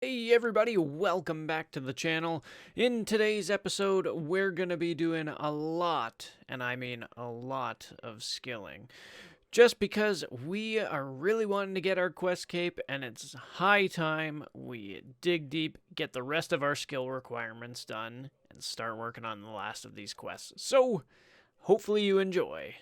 Hey everybody, welcome back to the channel. In today's episode, we're going to be doing a lot, and I mean a lot of skilling. Just because we are really wanting to get our quest cape, and it's high time we dig deep, get the rest of our skill requirements done, and start working on the last of these quests. So, hopefully you enjoy.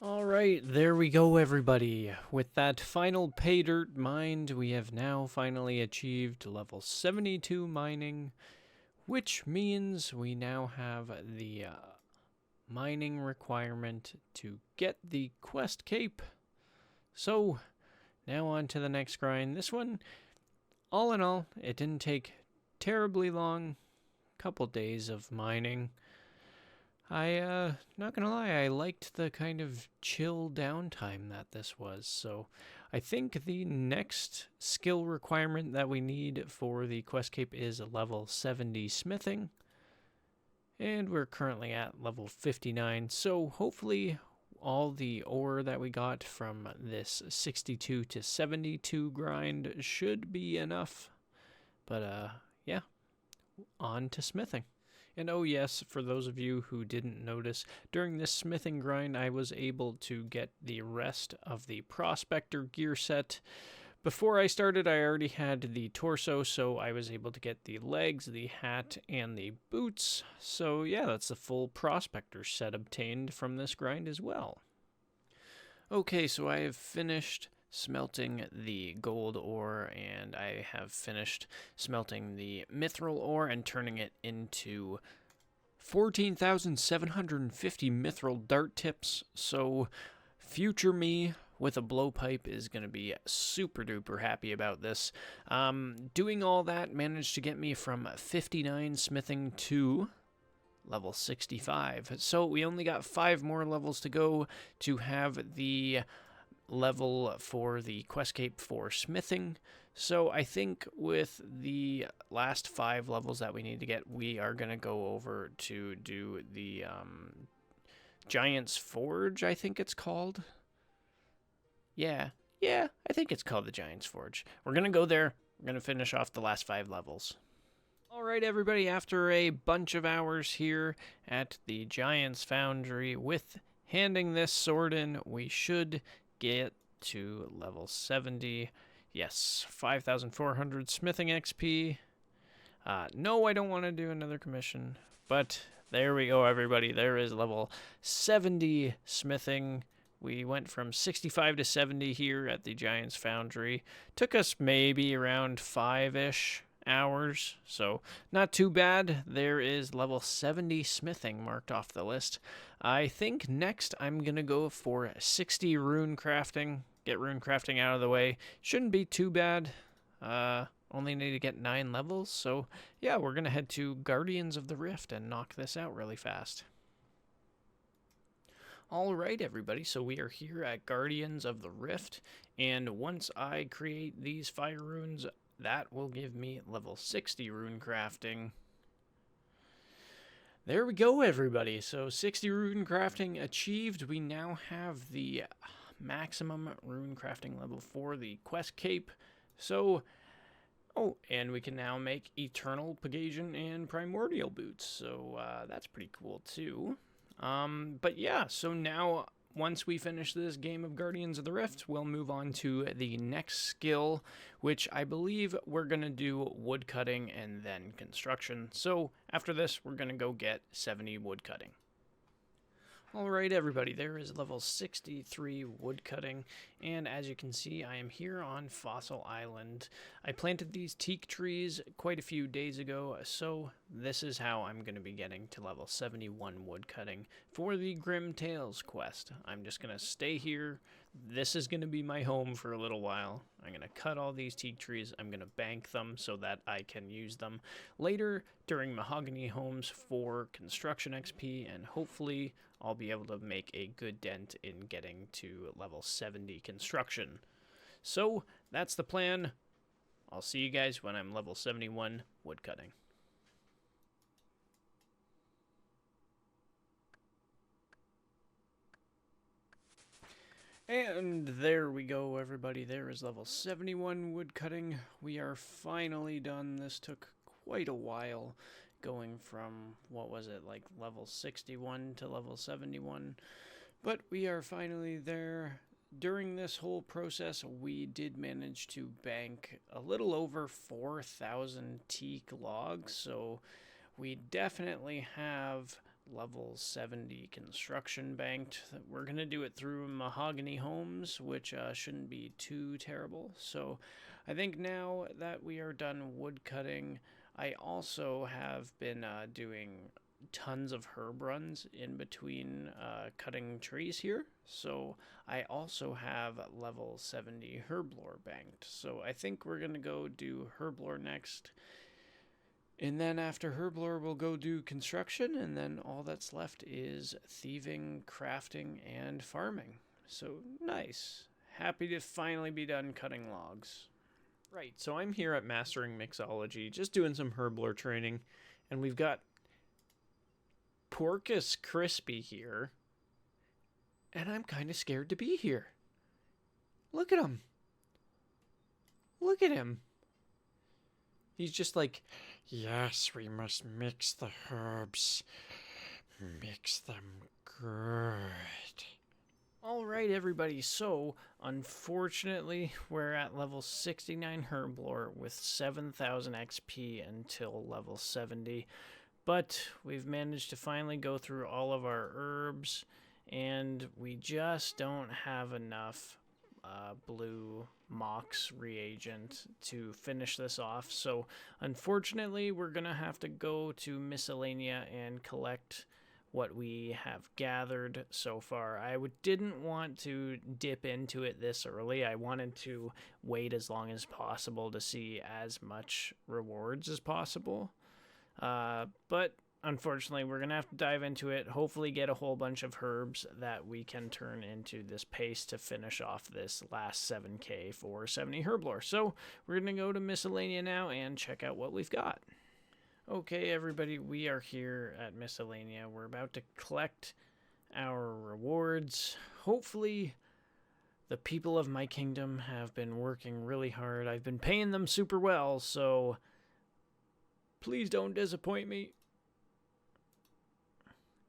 Alright, there we go, everybody. With that final pay dirt mined, we have now finally achieved level 72 mining, which means we now have the mining requirement to get the quest cape. So, now on to the next grind. This one, all in all, it didn't take terribly long. Couple days of mining. Not gonna lie, I liked the kind of chill downtime that this was. So I think the next skill requirement that we need for the quest cape is a level 70 smithing. And we're currently at level 59. So hopefully all the ore that we got from this 62 to 72 grind should be enough. But yeah, on to smithing. And oh yes, for those of you who didn't notice, during this smithing grind I was able to get the rest of the prospector gear set. Before I started I already had the torso, so I was able to get the legs, the hat, and the boots. So yeah, that's the full prospector set obtained from this grind as well. Okay, so I have finished smelting the gold ore, and I have finished smelting the mithril ore and turning it into 14,750 mithril dart tips. So future me with a blowpipe is going to be super duper happy about this. Doing all that managed to get me from 59 smithing to level 65. So we only got 5 more levels to go to have the level for the quest cape for smithing. So I think with the last 5 levels that we need to get, we are going to go over to do the Giant's Forge, I think it's called. Yeah, I think it's called the Giant's Forge. We're going to go there. We're going to finish off the last 5 levels. Alright everybody, after a bunch of hours here at the Giant's Foundry with handing this sword in, we should get to level 70. Yes, 5,400 smithing XP. No, I don't want to do another commission, but there we go everybody. There is level 70 smithing. We went from 65 to 70 here at the Giant's Foundry. Took us maybe around 5-ish hours, so not too bad. There is level 70 smithing marked off the list. I think next I'm gonna go for 60 rune crafting. Get rune crafting out of the way. Shouldn't be too bad. Only need to get 9 levels, so yeah, we're gonna head to Guardians of the Rift and knock this out really fast. Alright everybody, so we are here at Guardians of the Rift, and once I create these fire runes, that will give me level 60 rune crafting. There we go, everybody. So 60 rune crafting achieved. We now have the maximum rune crafting level for the quest cape. So, oh, and we can now make Eternal Pegasian and Primordial boots. So that's pretty cool too. But yeah, so now once we finish this game of Guardians of the Rift, we'll move on to the next skill, which I believe we're going to do woodcutting and then construction. So after this, we're going to go get 70 woodcutting. Alright everybody, there is level 63 woodcutting, and as you can see, I am here on Fossil Island. I planted these teak trees quite a few days ago, so this is how I'm going to be getting to level 71 woodcutting for the Grim Tales quest. I'm just going to stay here. This is going to be my home for a little while. I'm going to cut all these teak trees. I'm going to bank them so that I can use them later during mahogany homes for construction XP, and hopefully I'll be able to make a good dent in getting to level 70 construction. So that's the plan. I'll see you guys when I'm level 71 woodcutting. And there we go, everybody. There is level 71 woodcutting. We are finally done. This took quite a while, going from, what was it, like level 61 to level 71. But we are finally there. During this whole process, we did manage to bank a little over 4,000 teak logs, so we definitely have level 70 construction banked. We're going to do it through Mahogany Homes, which shouldn't be too terrible. So I think now that we are done wood cutting, I also have been doing tons of herb runs in between cutting trees here. So I also have level 70 herb lore banked. So I think we're going to go do herb lore next. And then after herblore, we'll go do construction, and then all that's left is thieving, crafting, and farming. So nice. Happy to finally be done cutting logs. Right, so I'm here at Mastering Mixology, just doing some herblore training, and we've got Porcus Crispy here, and I'm kind of scared to be here. Look at him. Look at him. He's just like, yes, we must mix the herbs. Mix them good. All right, everybody. So, unfortunately, we're at level 69 herb lore with 7,000 XP until level 70. But we've managed to finally go through all of our herbs, and we just don't have enough blue mox reagent to finish this off. So unfortunately, we're gonna have to go to Miscellanea and collect what we have gathered so far. I didn't want to dip into it this early. I wanted to wait as long as possible to see as much rewards as possible. But unfortunately, we're going to have to dive into it, hopefully get a whole bunch of herbs that we can turn into this paste to finish off this last 7k for 70 herb lore. So we're going to go to Miscellanea now and check out what we've got. Okay, everybody, we are here at Miscellanea. We're about to collect our rewards. Hopefully, the people of my kingdom have been working really hard. I've been paying them super well, so please don't disappoint me.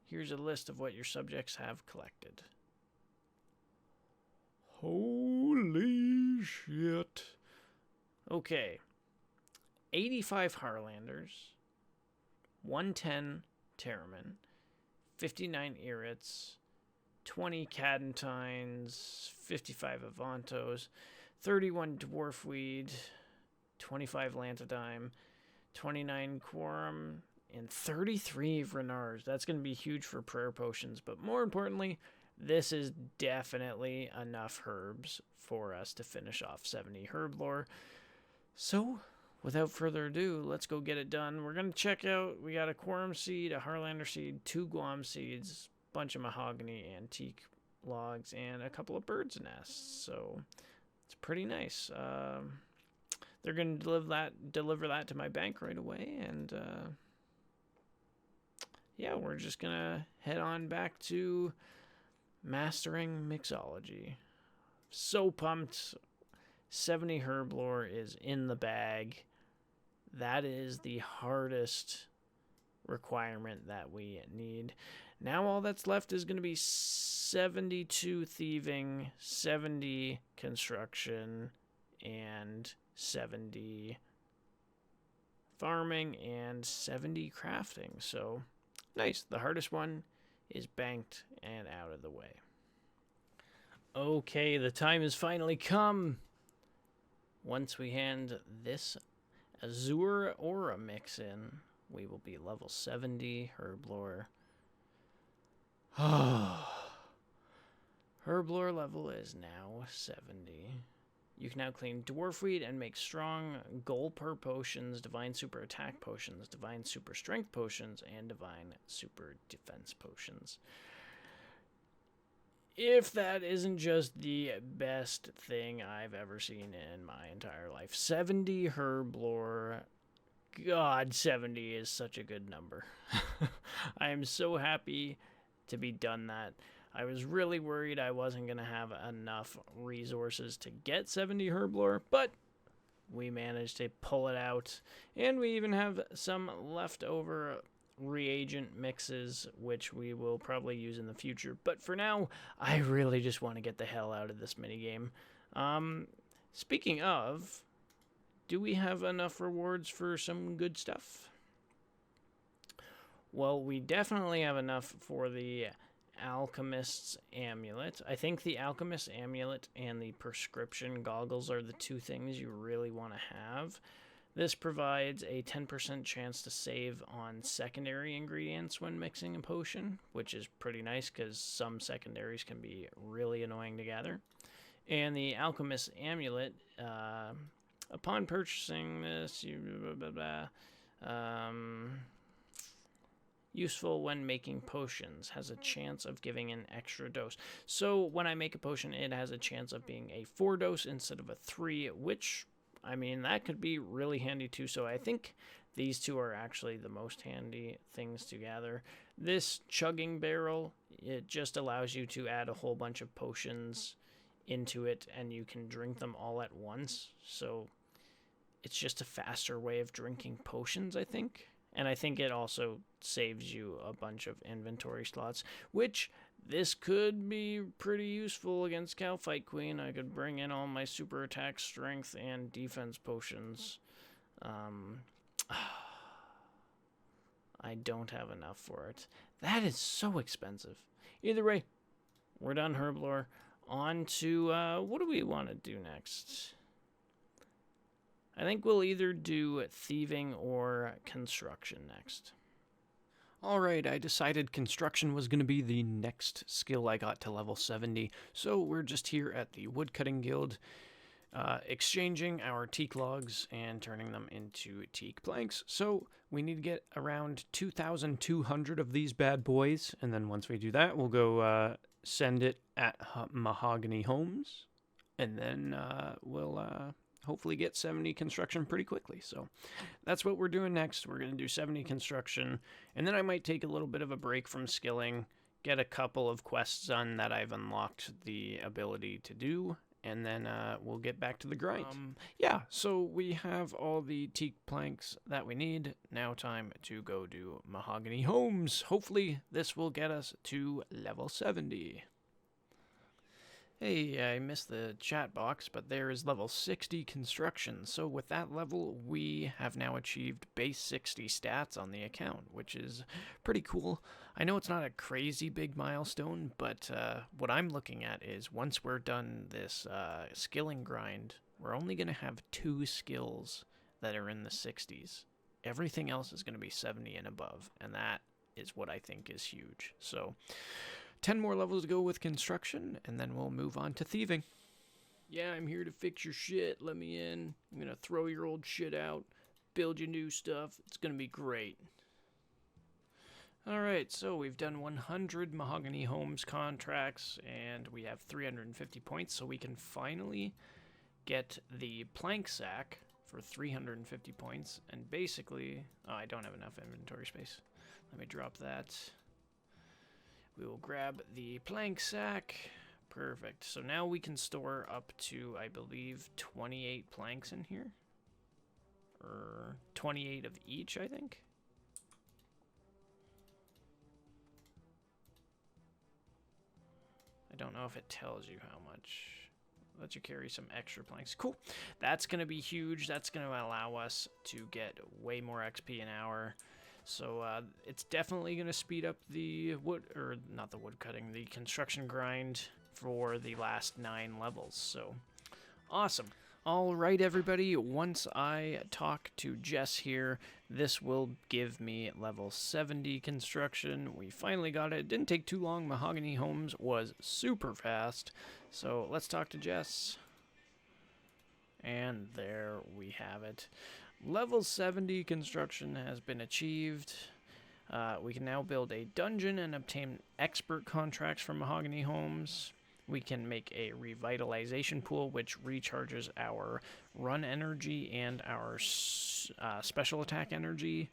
Here's a list of what your subjects have collected. Holy shit. Okay. 85 Harlanders, 110 Terramin, 59 Irits, 20 Cadentines, 55 Avantos, 31 Dwarfweed, 25 Lantodime, 29 Quorum, and 33 Renards. That's going to be huge for prayer potions, but more importantly, this is definitely enough herbs for us to finish off 70 herb lore. So, without further ado, let's go get it done. We're going to check out, we got a Quorum seed, a Harlander seed, 2 Guam seeds, bunch of mahogany antique logs, and a couple of birds' nests. So, it's pretty nice. They're going to deliver that to my bank right away, and yeah, we're just going to head on back to Mastering Mixology. So pumped. 70 herb lore is in the bag. That is the hardest requirement that we need. Now all that's left is going to be 72 thieving, 70 construction, and 70 farming, and 70 crafting. So nice. The hardest one is banked and out of the way. Okay, the time has finally come. Once we hand this Azure Aura mix in, we will be level 70 herb lore. Herb lore level is now 70. You can now clean Dwarfweed and make strong Golper potions, Divine Super Attack potions, Divine Super Strength potions, and Divine Super Defense potions. If that isn't just the best thing I've ever seen in my entire life. 70 herb lore. God, 70 is such a good number. I am so happy to be done that. I was really worried I wasn't going to have enough resources to get 70 herblore, but we managed to pull it out, and we even have some leftover reagent mixes, which we will probably use in the future. But for now, I really just want to get the hell out of this minigame. Speaking of, do we have enough rewards for some good stuff? Well, we definitely have enough for the Alchemist's Amulet. I think the Alchemist's Amulet and the Prescription Goggles are the two things you really want to have. This provides a 10% chance to save on secondary ingredients when mixing a potion, which is pretty nice because some secondaries can be really annoying to gather. And the Alchemist's Amulet, upon purchasing this, useful when making potions, has a chance of giving an extra dose. So when I make a potion, it has a chance of being a 4 dose instead of a 3, which, I mean, that could be really handy too. So I think these two are actually the most handy things to gather. This chugging barrel, it just allows you to add a whole bunch of potions into it, and you can drink them all at once. So it's just a faster way of drinking potions, I think. And I think it also saves you a bunch of inventory slots, which this could be pretty useful against Calphite Queen. I could bring in all my super attack, strength, and defense potions. I don't have enough for it. That is so expensive. Either way, we're done herblore. On to, what do we want to do next? I think we'll either do thieving or construction next. Alright, I decided construction was going to be the next skill I got to level 70, so we're just here at the Woodcutting Guild, exchanging our teak logs and turning them into teak planks. So we need to get around 2,200 of these bad boys, and then once we do that, we'll go send it at Mahogany Homes, and then we'll hopefully get 70 construction pretty quickly. So that's what we're doing next. We're going to do 70 construction, and then I might take a little bit of a break from skilling, get a couple of quests done that I've unlocked the ability to do, and then we'll get back to the grind. Yeah, so we have all the teak planks that we need. Now time to go do Mahogany Homes. Hopefully this will get us to level 70. Hey, I missed the chat box, but there is level 60 construction. So with that level, we have now achieved base 60 stats on the account, which is pretty cool. I know it's not a crazy big milestone, but what I'm looking at is once we're done this skilling grind, we're only going to have 2 skills that are in the 60s. Everything else is going to be 70 and above, and that is what I think is huge. So 10 more levels to go with construction, and then we'll move on to thieving. Yeah, I'm here to fix your shit. Let me in. I'm going to throw your old shit out, build you new stuff. It's going to be great. Alright, so we've done 100 Mahogany Homes contracts, and we have 350 points, so we can finally get the plank sack for 350 points, and basically... Oh, I don't have enough inventory space. Let me drop that. We will grab the plank sack. Perfect. So now we can store up to, I believe, 28 planks in here. Or 28 of each, I think. I don't know if it tells you how much. Let you carry some extra planks. Cool. That's going to be huge. That's going to allow us to get way more XP an hour. So it's definitely going to speed up the the construction grind for the last 9 levels. So awesome. All right, everybody. Once I talk to Jess here, this will give me level 70 construction. We finally got it. It didn't take too long. Mahogany Homes was super fast. So let's talk to Jess. And there we have it. Level 70 construction has been achieved. We can now build a dungeon and obtain expert contracts from Mahogany Homes. We can make a revitalization pool, which recharges our run energy and our special attack energy.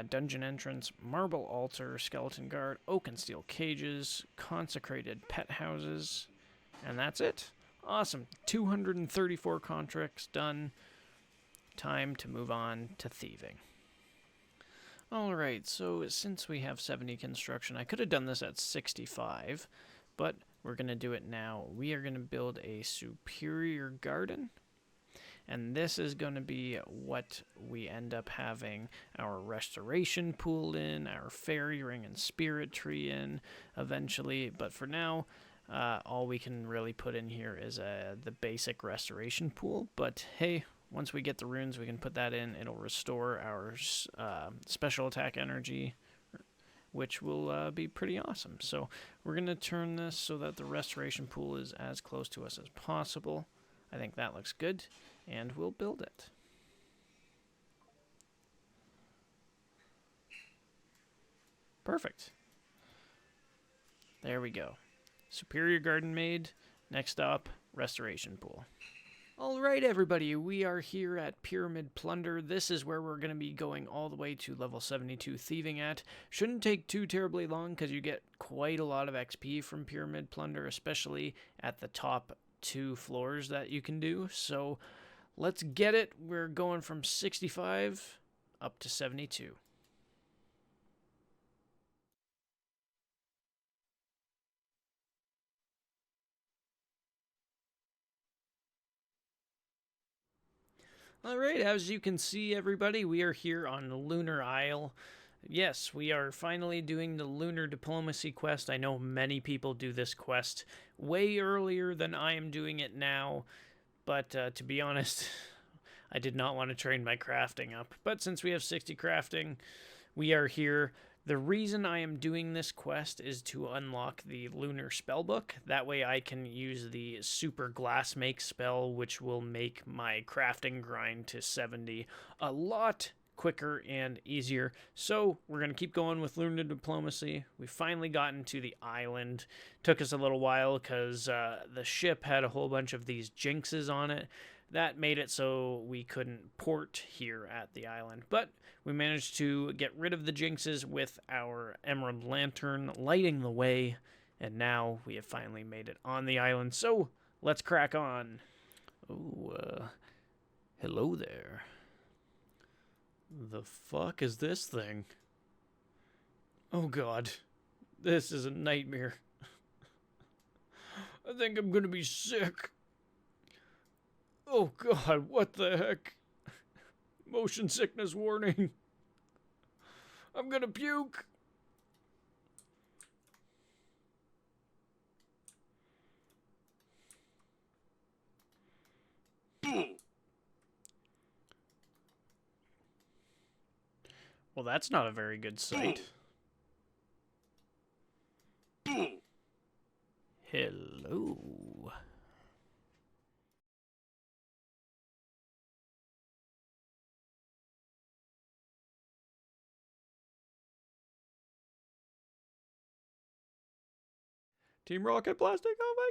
dungeon entrance, marble altar, skeleton guard, oak and steel cages, consecrated pet houses, and that's it. Awesome. 234 contracts done. Time to move on to thieving. Alright, so since we have 70 construction, I could have done this at 65, but we're going to do it now. We are going to build a superior garden, and this is going to be what we end up having our restoration pool in, our fairy ring and spirit tree in eventually, but for now, all we can really put in here is the basic restoration pool, but hey, once we get the runes, we can put that in. It'll restore our special attack energy, which will be pretty awesome. So we're going to turn this so that the restoration pool is as close to us as possible. I think that looks good, and we'll build it. Perfect. There we go. Superior garden made. Next up, restoration pool. Alright everybody, we are here at Pyramid Plunder. This is where we're going to be going all the way to level 72 thieving at. Shouldn't take too terribly long because you get quite a lot of XP from Pyramid Plunder, especially at the top 2 floors that you can do. So let's get it. We're going from 65 up to 72. Alright, as you can see, everybody, we are here on Lunar Isle. Yes, we are finally doing the Lunar Diplomacy quest. I know many people do this quest way earlier than I am doing it now, but to be honest, I did not want to train my crafting up. But since we have 60 crafting, we are here. The reason I am doing this quest is to unlock the Lunar Spellbook. That way I can use the Super Glass Make spell, which will make my crafting grind to 70 a lot quicker and easier. So we're going to keep going with Lunar Diplomacy. We finally gotten to the island. Took us a little while because the ship had a whole bunch of these jinxes on it. That made it so we couldn't port here at the island. But we managed to get rid of the jinxes with our Emerald Lantern lighting the way. And now we have finally made it on the island. So let's crack on. Oh, hello there. The fuck is this thing? Oh god. This is a nightmare. I think I'm gonna be sick. Oh god, what the heck? Motion sickness warning. I'm gonna puke. Well, that's not a very good sight. Hello. Team Rocket Plastic, oh my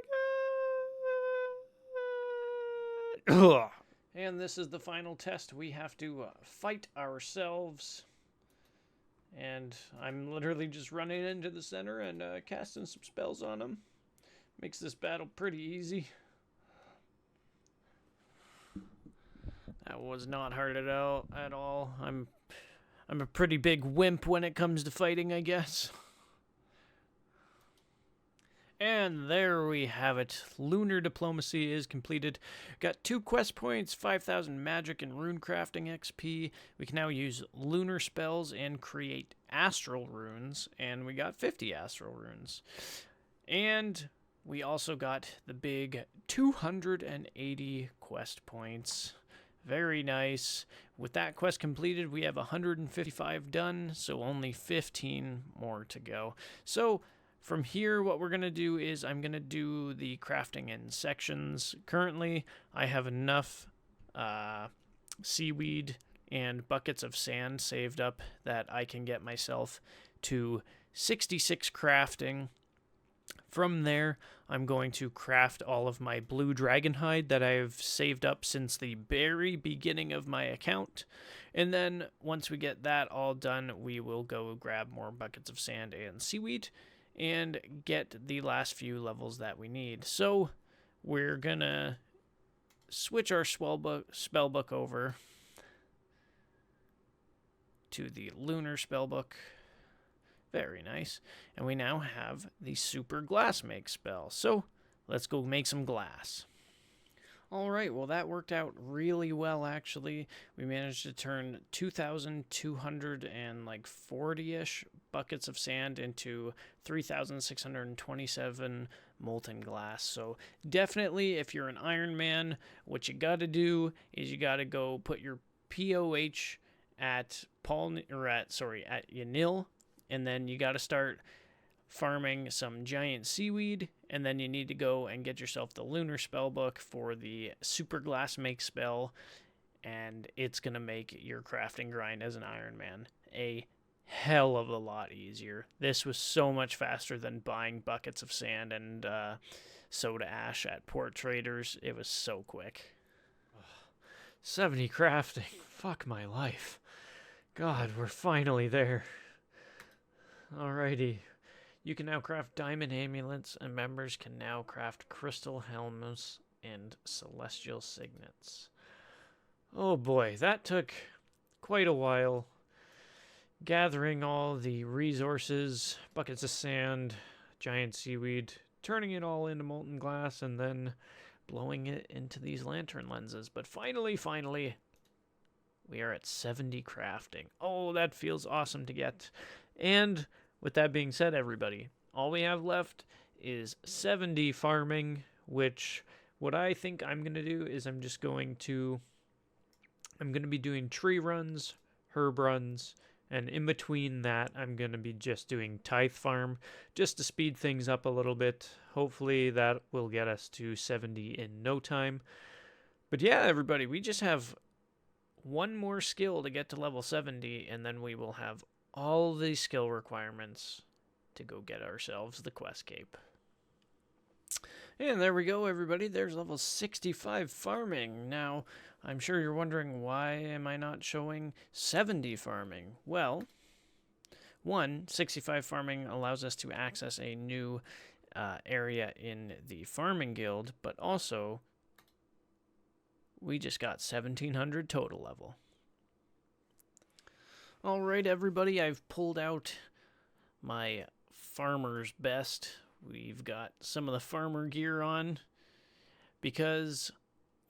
god! Ugh. And this is the final test. We have to fight ourselves. And I'm literally just running into the center and casting some spells on them. Makes this battle pretty easy. That was not hard at all. I'm a pretty big wimp when it comes to fighting, I guess. And there we have it. Lunar Diplomacy is completed. Got 2 quest points, 5,000 magic and rune crafting XP. We can now use lunar spells and create astral runes. And we got 50 astral runes. And we also got the big 280 quest points. Very nice. With that quest completed, we have 155 done, so only 15 more to go. So from here, what we're going to do is I'm going to do the crafting in sections. Currently, I have enough seaweed and buckets of sand saved up that I can get myself to 66 crafting. From there, I'm going to craft all of my blue dragon hide that I've saved up since the very beginning of my account. And then once we get that all done, we will go grab more buckets of sand and seaweed and get the last few levels that we need. So we're gonna switch our spellbook over to the lunar spellbook. Very nice. And we now have the super glass make spell. So let's go make some glass. All right, well, that worked out really well, actually. We managed to turn 2,240-ish buckets of sand into 3,627 molten glass. So definitely, if you're an Iron Man, what you got to do is you got to go put your POH at Yanil, and then you got to start farming some giant seaweed, and then you need to go and get yourself the lunar spellbook for the super glass make spell, and it's going to make your crafting grind as an Iron Man a hell of a lot easier. This was so much faster than buying buckets of sand and soda ash at Port Traders. It was so quick. 70 crafting. Fuck my life. God, we're finally there. Alrighty. You can now craft diamond amulets, and members can now craft crystal helms and celestial signets. Oh boy, that took quite a while. Gathering all the resources, buckets of sand, giant seaweed, turning it all into molten glass, and then blowing it into these lantern lenses. But finally, we are at 70 crafting. Oh, that feels awesome to get. And with that being said, everybody, all we have left is 70 farming, which what I think I'm going to do is I'm going to be doing tree runs, herb runs, and in between that, I'm going to be just doing tithe farm just to speed things up a little bit. Hopefully that will get us to 70 in no time. But yeah, everybody, we just have one more skill to get to level 70, and then we will have all the skill requirements to go get ourselves the quest cape. And there we go, everybody. There's level 65 farming. Now, I'm sure you're wondering, why am I not showing 70 farming? Well, 65 farming allows us to access a new area in the farming guild, but also we just got 1,700 total level. Alright, everybody, I've pulled out my farmer's best. We've got some of the farmer gear on, because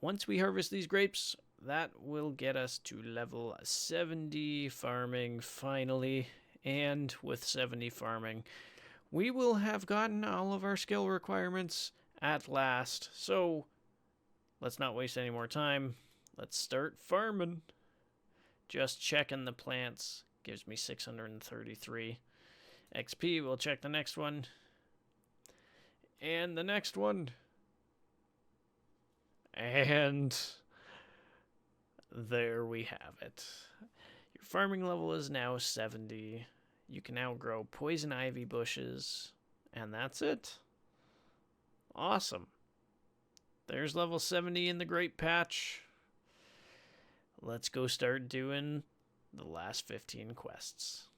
once we harvest these grapes, that will get us to level 70 farming finally. And with 70 farming, we will have gotten all of our skill requirements at last. So let's not waste any more time. Let's start farming. Just checking the plants gives me 633 XP. We'll check the next one. And the next one. And there we have it. Your farming level is now 70. You can now grow poison ivy bushes. And that's it. Awesome. There's level 70 in the grape patch. Let's go start doing the last 15 quests.